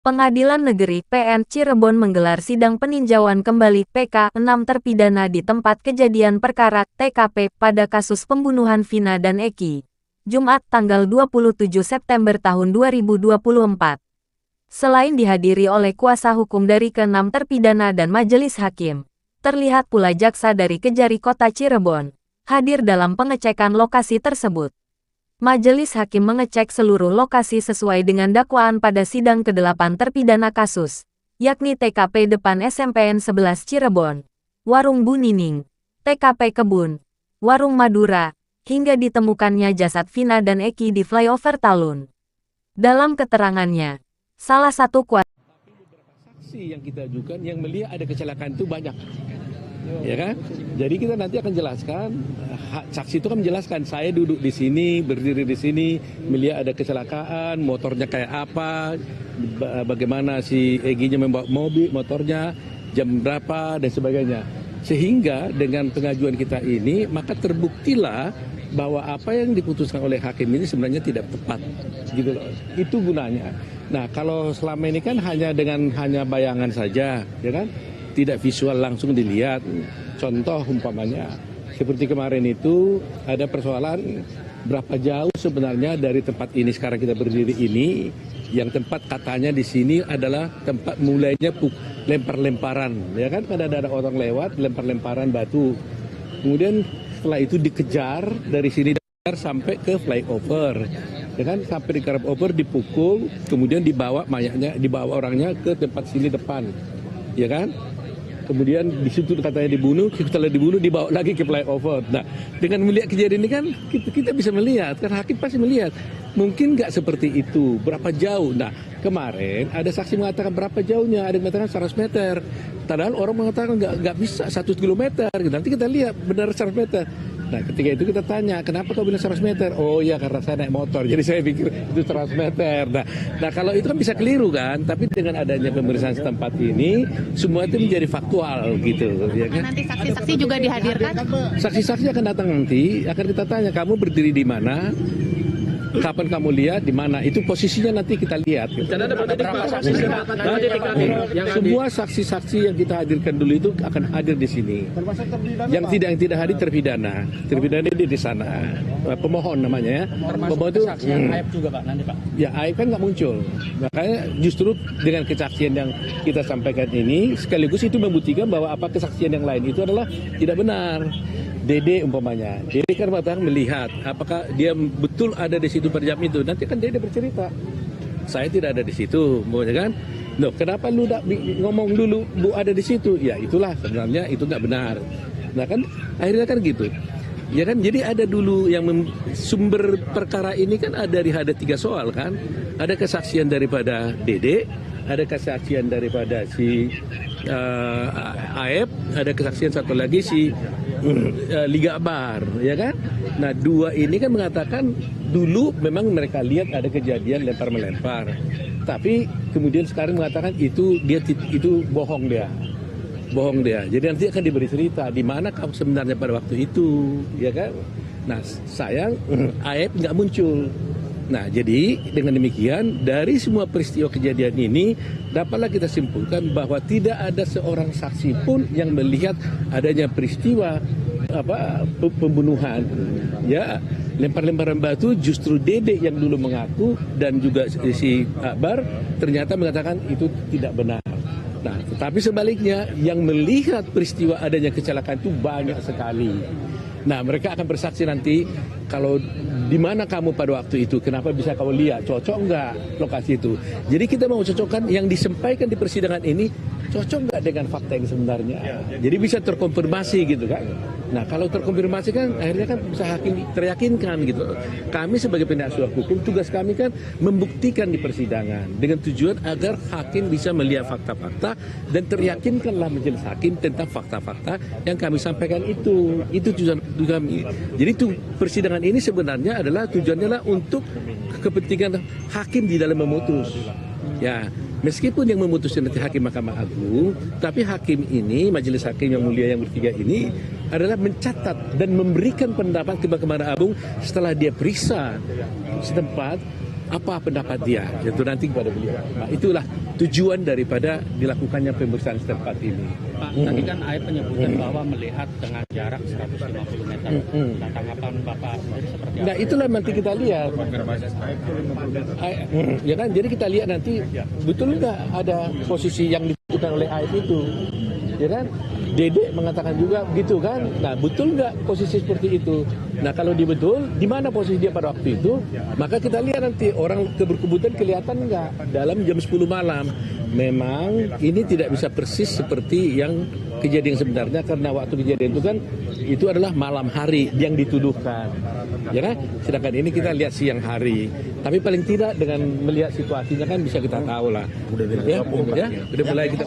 Pengadilan Negeri PN Cirebon menggelar sidang peninjauan kembali PK 6 terpidana di tempat kejadian perkara TKP pada kasus pembunuhan Vina dan Eki. Jumat tanggal 27 September tahun 2024. Selain dihadiri oleh kuasa hukum dari ke-6 terpidana dan majelis hakim, terlihat pula jaksa dari Kejari Kota Cirebon hadir dalam pengecekan lokasi tersebut. Majelis hakim mengecek seluruh lokasi sesuai dengan dakwaan pada sidang ke-8 terpidana kasus, yakni TKP depan SMPN 11 Cirebon, Warung Bu Nining, TKP Kebun, Warung Madura, hingga ditemukannya jasad Vina dan Eki di flyover Talun. Dalam keterangannya, salah satu kuasa saksi yang kita ajukan yang melihat ada kecelakaan itu banyak. Ya kan? Jadi kita nanti akan jelaskan, saksi itu kan menjelaskan, saya duduk di sini, berdiri di sini, melihat ada kecelakaan, motornya kayak apa, bagaimana si Egy-nya membawa motornya, jam berapa, dan sebagainya. Sehingga dengan pengajuan kita ini, maka terbuktilah bahwa apa yang diputuskan oleh hakim ini sebenarnya tidak tepat. Gitu loh. Itu gunanya. Nah, kalau selama ini kan hanya bayangan saja, ya kan? Tidak visual langsung dilihat. Contoh umpamanya seperti kemarin itu ada persoalan berapa jauh sebenarnya dari tempat ini sekarang kita berdiri ini, yang tempat katanya di sini adalah tempat mulainya lempar-lemparan, ya kan, ada orang lewat lempar-lemparan batu, kemudian setelah itu dikejar dari sini sampai ke flyover, ya kan, sampai di flyover dipukul, kemudian dibawa mayatnya, dibawa orangnya ke tempat sini depan, ya kan. Kemudian di situ katanya dibunuh, setelah dibunuh dibawa lagi ke flyover. Nah, dengan melihat kejadian ini kan kita bisa melihat, kan hakim pasti melihat. Mungkin nggak seperti itu, berapa jauh. Nah, kemarin ada saksi mengatakan berapa jauhnya, ada yang mengatakan 100 meter. Padahal orang mengatakan nggak bisa 1 kilometer. Nanti kita lihat benar 100 meter. Nah, ketika itu kita tanya, kenapa kau bilang 100 meter? Oh iya, karena saya naik motor, jadi saya pikir itu 100 meter. Nah, kalau itu kan bisa keliru kan, tapi dengan adanya pemeriksaan setempat ini, semua itu menjadi faktual gitu. Ya kan? Nanti saksi-saksi juga dihadirkan? Saksi-saksi akan datang nanti, akan kita tanya, kamu berdiri di mana? Kapan kamu lihat di mana? Itu posisinya nanti kita lihat. Gitu. Semua saksi-saksi yang kita hadirkan dulu itu akan hadir di sini. Yang tidak hadir terpidana. Terpidana di sana. Pemohon namanya ya. Pemohon itu Aib juga Pak nanti Pak. Ya Aib kan nggak muncul. Makanya justru dengan kesaksian yang kita sampaikan ini sekaligus itu membuktikan bahwa apa kesaksian yang lain itu adalah tidak benar. Dede umpamanya, Dede kan melihat apakah dia betul ada di situ pada jam itu. Nanti kan Dede bercerita, saya tidak ada di situ, umpamanya kan. Loh, kenapa lu ngomong dulu Bu ada di situ? Ya itulah sebenarnya itu nggak benar. Nah kan akhirnya kan gitu. Ya kan, jadi ada dulu yang sumber perkara ini kan ada 3 soal kan. Ada kesaksian daripada Dede, ada kesaksian daripada si Aib, ada kesaksian satu lagi si Liga Bar, ya kan? Nah, 2 ini kan mengatakan dulu memang mereka lihat ada kejadian lempar-melempar, tapi kemudian sekarang mengatakan itu bohong dia. Jadi nanti akan diberi cerita di mana kamu sebenarnya pada waktu itu, ya kan? Nah, sayang Aib nggak muncul. Nah, jadi dengan demikian dari semua peristiwa kejadian ini dapatlah kita simpulkan bahwa tidak ada seorang saksi pun yang melihat adanya peristiwa pembunuhan. Ya, lempar-lemparan batu justru Dede yang dulu mengaku dan juga si Akbar ternyata mengatakan itu tidak benar. Nah, tetapi sebaliknya yang melihat peristiwa adanya kecelakaan itu banyak sekali. Nah, mereka akan bersaksi nanti kalau di mana kamu pada waktu itu, kenapa bisa kamu lihat, cocok enggak lokasi itu. Jadi kita mau cocokkan yang disampaikan di persidangan ini, cocok enggak dengan fakta yang sebenarnya. Jadi bisa terkonfirmasi gitu kan. Nah, kalau terkonfirmasi kan akhirnya kan bisa hakim teryakinkan gitu. Kami sebagai penasihat hukum, tugas kami kan membuktikan di persidangan dengan tujuan agar hakim bisa melihat fakta-fakta dan teryakinkanlah majelis hakim tentang fakta-fakta yang kami sampaikan itu. Itu tujuan kami. Jadi persidangan ini sebenarnya adalah tujuannya adalah untuk kepentingan hakim di dalam memutus. Ya, meskipun yang memutuskan nanti hakim Mahkamah Agung, tapi hakim ini, majelis hakim yang mulia yang bertiga ini adalah mencatat dan memberikan pendapat ke Mahkamah Agung setelah dia periksa setempat apa pendapat dia, itu nanti kepada beliau. Nah, itulah tujuan daripada dilakukannya pemeriksaan setempat ini. Pak, tadi kan AIP menyebutkan bahwa melihat dengan jarak 150 meter. Nah, tanggapan Bapak sendiri seperti apa? Nah, itulah nanti kita lihat. Ya kan, jadi kita lihat nanti betul nggak ada posisi yang dibutuhkan oleh AIP itu. Ya kan? Dede mengatakan juga begitu kan. Nah, betul nggak posisi seperti itu? Nah, kalau dia betul, di mana posisi dia pada waktu itu? Maka kita lihat nanti orang berkebutuhan kelihatan nggak dalam jam 10 malam. Memang ini tidak bisa persis seperti yang kejadian sebenarnya karena waktu kejadian itu kan itu adalah malam hari yang dituduhkan. Ya kan? Sedangkan ini kita lihat siang hari. Tapi paling tidak dengan melihat situasinya kan bisa kita tahu lah. Udah mulai kita